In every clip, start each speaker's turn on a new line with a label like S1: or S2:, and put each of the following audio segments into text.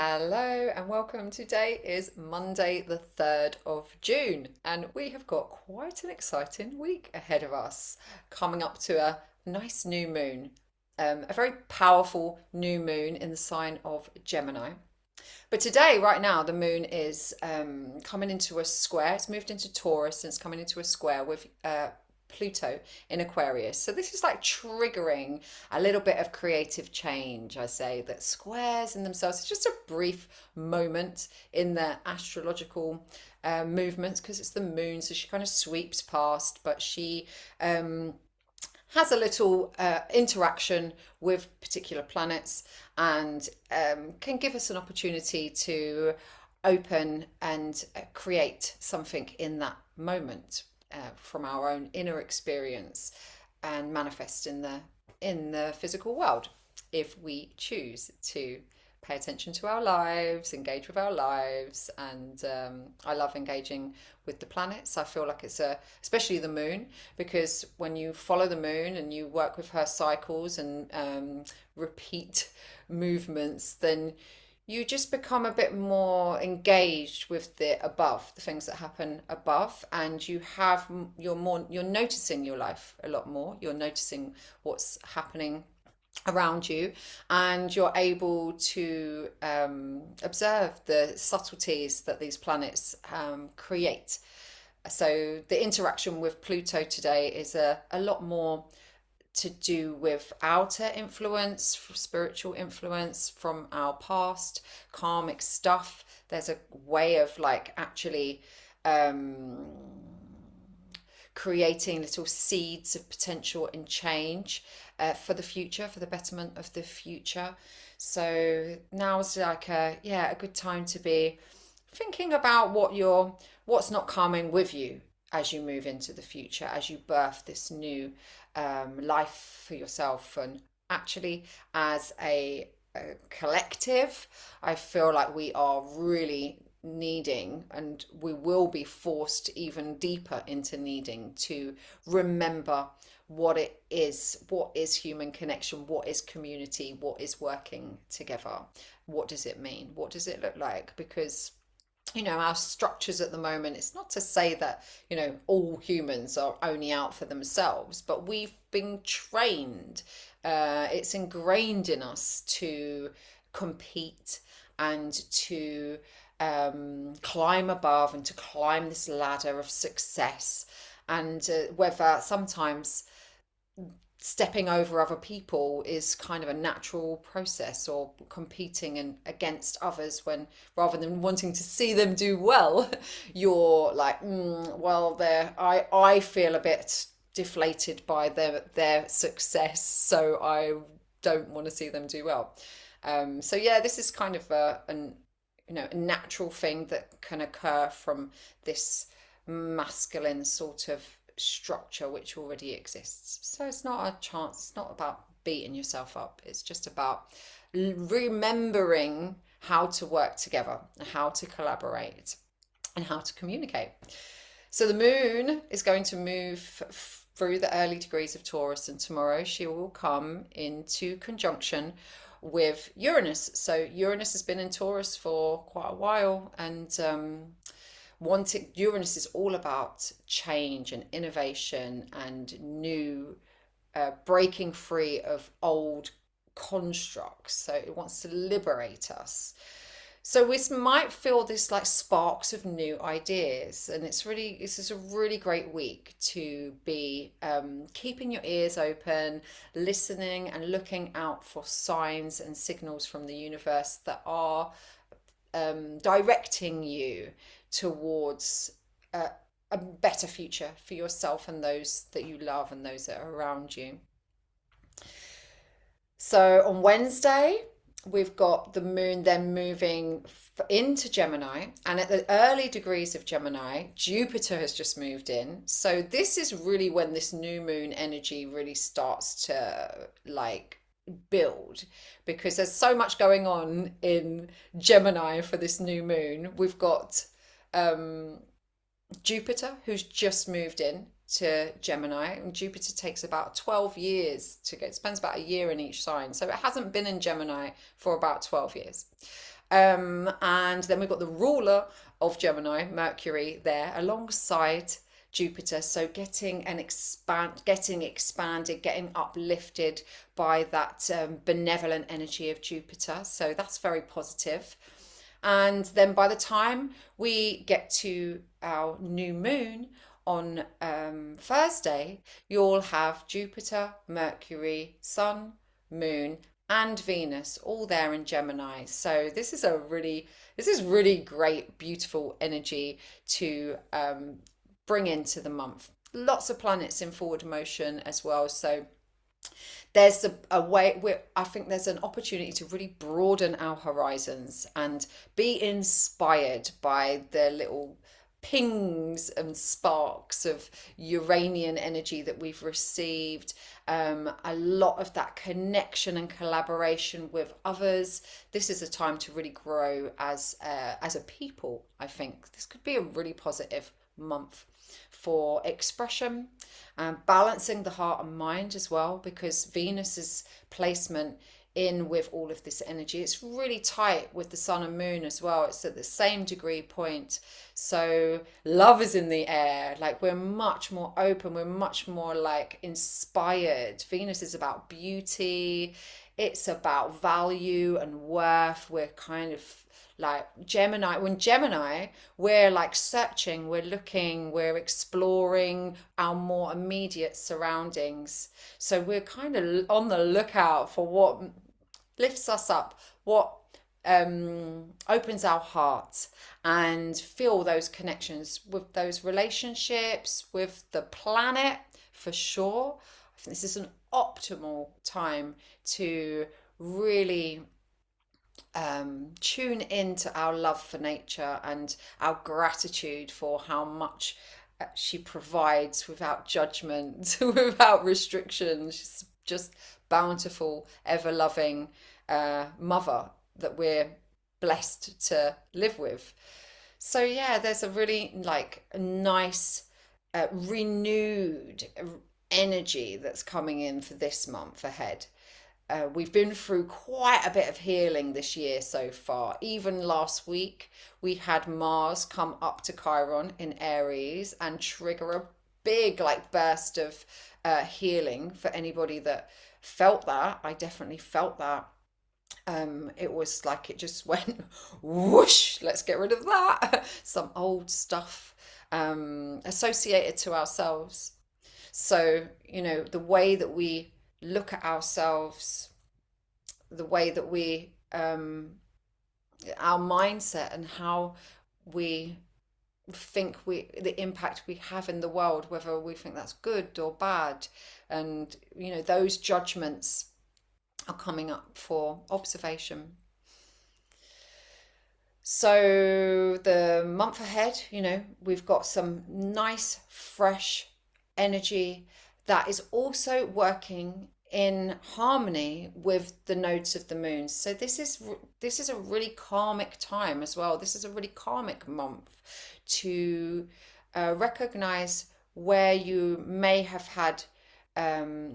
S1: Hello and welcome. Today is Monday, the 3rd of June, and we have got quite an exciting week ahead of us, coming up to a nice new moon, a very powerful new moon in the sign of Gemini. But today, right now, the moon is coming into a square. It's moved into Taurus and it's coming into a square with Pluto in Aquarius. So this is like triggering a little bit of creative change. I say that squares in themselves, it's just a brief moment in the astrological movements because it's the moon. So she kind of sweeps past, but she has a little interaction with particular planets and can give us an opportunity to open and create something in that moment from our own inner experience and manifest in the physical world if we choose to pay attention to our lives, engage with our lives, and I love engaging with the planets. I feel like especially the moon, because when you follow the moon and you work with her cycles and repeat movements, then you just become a bit more engaged with the above, the things that happen above, and you're noticing your life a lot more. You're noticing what's happening around you, and you're able to observe the subtleties that these planets create. So the interaction with Pluto today is a lot more to do with outer influence, spiritual influence from our past, karmic stuff. There's a way of like actually um, creating little seeds of potential and change for the future, for the betterment of the future. So now is like a good time to be thinking about what's not coming with you as you move into the future, as you birth this new life for yourself. And actually, as a collective, I feel like we are really needing, and we will be forced even deeper into needing to remember what is human connection, what is community, what is working together, what does it mean, what does it look like, because our structures at the moment, it's not to say that all humans are only out for themselves, but we've been trained, it's ingrained in us to compete and to climb above and to climb this ladder of success, and whether sometimes stepping over other people is kind of a natural process, or competing and against others, when rather than wanting to see them do well, you're like, well, I feel a bit deflated by their success, so I don't want to see them do well. So yeah, this is kind of a natural thing that can occur from this masculine sort of structure which already exists. So it's not a chance, it's not about beating yourself up, it's just about remembering how to work together, how to collaborate, and how to communicate. So the moon is going to move through the early degrees of Taurus, and tomorrow she will come into conjunction with Uranus. So Uranus has been in Taurus for quite a while, and wanting Uranus is all about change and innovation and new, breaking free of old constructs. So it wants to liberate us. So we might feel this like sparks of new ideas, and this is a really great week to be keeping your ears open, listening and looking out for signs and signals from the universe that are directing you towards a better future for yourself and those that you love and those that are around you. So on Wednesday, we've got the moon then moving into Gemini, and at the early degrees of Gemini, Jupiter has just moved in. So this is really when this new moon energy really starts to like build, because there's so much going on in Gemini for this new moon. We've got Jupiter, who's just moved in to Gemini, and Jupiter takes about 12 years to get, spends about a year in each sign. So it hasn't been in Gemini for about 12 years. And then we've got the ruler of Gemini, Mercury, there alongside Jupiter. So getting expanded, getting uplifted by that benevolent energy of Jupiter. So that's very positive. And then by the time we get to our new moon on Thursday, you'll have Jupiter, Mercury, Sun, Moon, and Venus all there in Gemini. So this is really great, beautiful energy to bring into the month. Lots of planets in forward motion as well. So there's a way where I think there's an opportunity to really broaden our horizons and be inspired by the little pings and sparks of Uranian energy that we've received. A lot of that connection and collaboration with others. This is a time to really grow as a people. I think this could be a really positive month for expression, balancing the heart and mind as well, because Venus's placement in with all of this energy, it's really tight with the sun and moon as well. It's at the same degree point. So love is in the air. Like we're much more open, we're much more like inspired. Venus is about beauty, it's about value and worth. We're kind of like Gemini, we're like searching, we're looking, we're exploring our more immediate surroundings. So we're kind of on the lookout for what lifts us up, what opens our heart, and feel those connections with those relationships, with the planet for sure. I think this is an optimal time to really tune into our love for nature and our gratitude for how much she provides without judgment, without restrictions. She's just bountiful, ever loving mother that we're blessed to live with. So yeah, there's a really like a nice renewed energy that's coming in for this month ahead. We've been through quite a bit of healing this year so far. Even last week, we had Mars come up to Chiron in Aries and trigger a big like burst of healing for anybody that felt that. I definitely felt that. It was like it just went whoosh, let's get rid of that. Some old stuff associated to ourselves. So, you know, the way that we look at ourselves, the way that our mindset and how we the impact we have in the world, whether we think that's good or bad. And, you know, those judgments are coming up for observation. So the month ahead, you know, we've got some nice, fresh energy that is also working in harmony with the nodes of the moon. So this is a really karmic time as well. This is a really karmic month to recognize where you may have had um,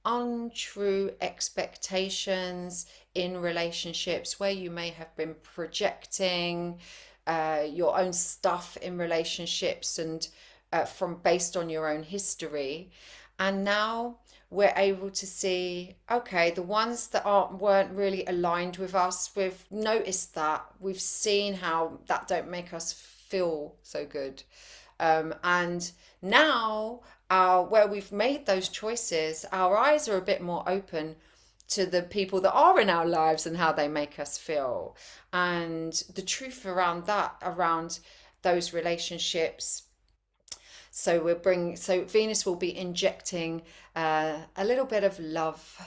S1: untrue expectations in relationships, where you may have been projecting your own stuff in relationships and from based on your own history. And now we're able to see, okay, the ones that weren't really aligned with us, we've noticed that, we've seen how that don't make us feel so good. And now, where we've made those choices, our eyes are a bit more open to the people that are in our lives and how they make us feel. And the truth around that, around those relationships. So Venus will be injecting a little bit of love,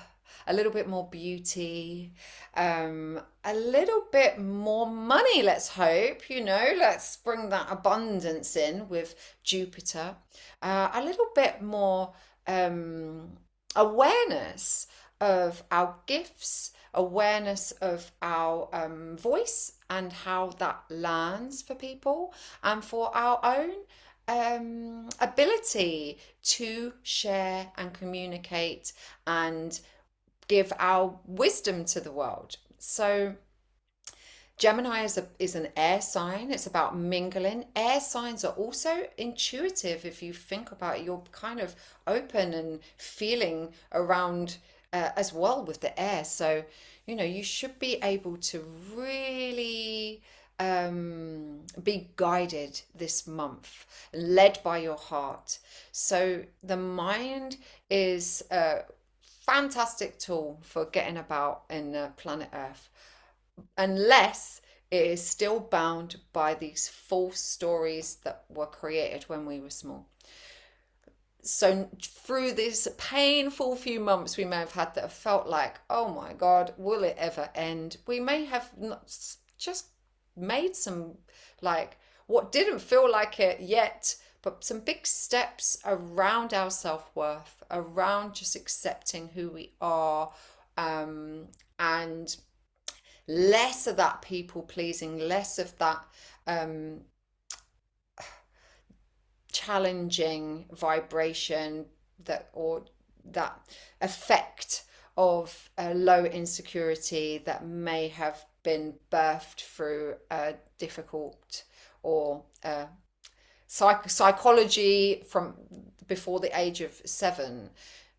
S1: a little bit more beauty, a little bit more money, let's hope, you know, let's bring that abundance in with Jupiter, a little bit more awareness of our gifts, awareness of our voice and how that lands for people, and for our own ability to share and communicate and give our wisdom to the world. So Gemini is an air sign. It's about mingling. Air signs are also intuitive. If you think about it, you're kind of open and feeling around as well with the air. So, you should be able to really be guided this month, led by your heart. So, the mind is a fantastic tool for getting about in planet Earth, unless it is still bound by these false stories that were created when we were small. So through this painful few months we may have had that have felt like, oh my God, will it ever end? We may have not just made some, like, what didn't feel like it yet, but some big steps around our self-worth, around just accepting who we are, and less of that people pleasing, less of that um, challenging vibration, that effect of a low insecurity that may have been birthed through a difficult or psychology from before the age of 7.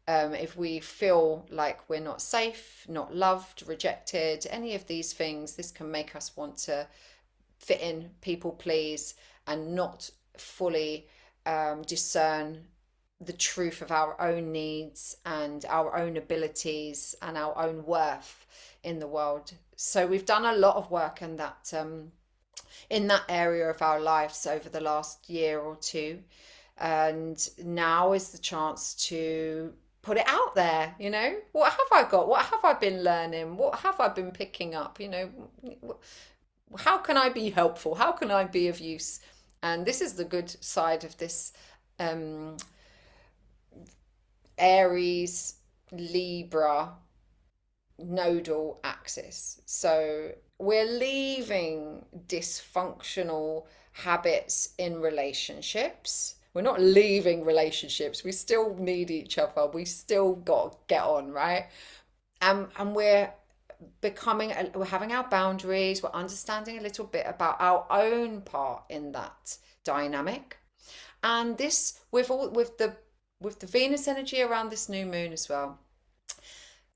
S1: If we feel like we're not safe, not loved, rejected, any of these things, this can make us want to fit in, people please, and not fully discern the truth of our own needs and our own abilities and our own worth in the world. So we've done a lot of work in that area of our lives over the last year or two, and now is the chance to put it out there. What have I got? What have I been learning? What have I been picking up? How can I be helpful? How can I be of use? And this is the good side of this um, Aries Libra nodal axis. So we're leaving dysfunctional habits in relationships. We're not leaving relationships. We still need each other. We still got to get on, right? And we're having our boundaries. We're understanding a little bit about our own part in that dynamic. And this with the Venus energy around this new moon as well,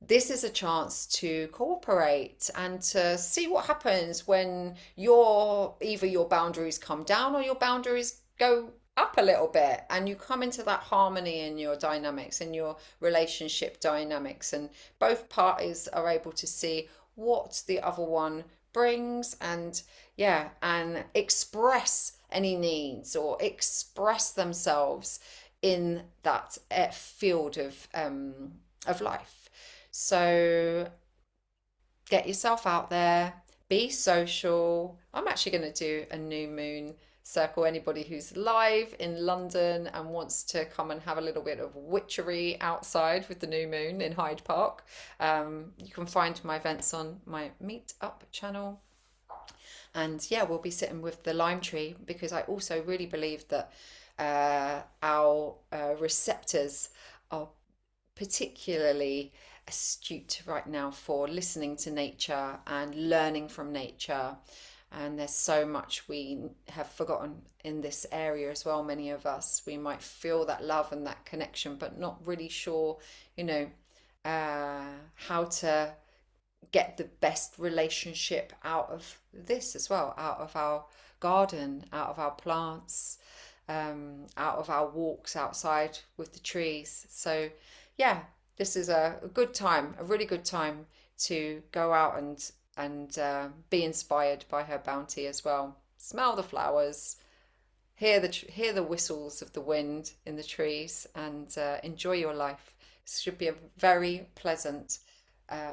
S1: this is a chance to cooperate and to see what happens when either your boundaries come down or your boundaries go up a little bit, and you come into that harmony in your dynamics, in your relationship dynamics, and both parties are able to see what the other one brings, and yeah, and express any needs or express themselves in that field of life. So get yourself out there, be social. I'm actually going to do a new moon circle. Anybody who's live in London and wants to come and have a little bit of witchery outside with the new moon in Hyde Park, you can find my events on my Meetup channel. And yeah, we'll be sitting with the lime tree, because I also really believe that our receptors are particularly astute right now for listening to nature and learning from nature. And there's so much we have forgotten in this area as well. Many of us, we might feel that love and that connection, but not really sure, how to get the best relationship out of this as well, out of our garden, out of our plants, out of our walks outside with the trees. So, yeah, this is a good time, a really good time to go out and be inspired by her bounty as well. Smell the flowers, hear the whistles of the wind in the trees, and enjoy your life. This should be a very pleasant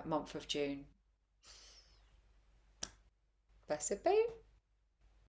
S1: month of June. Blessed be.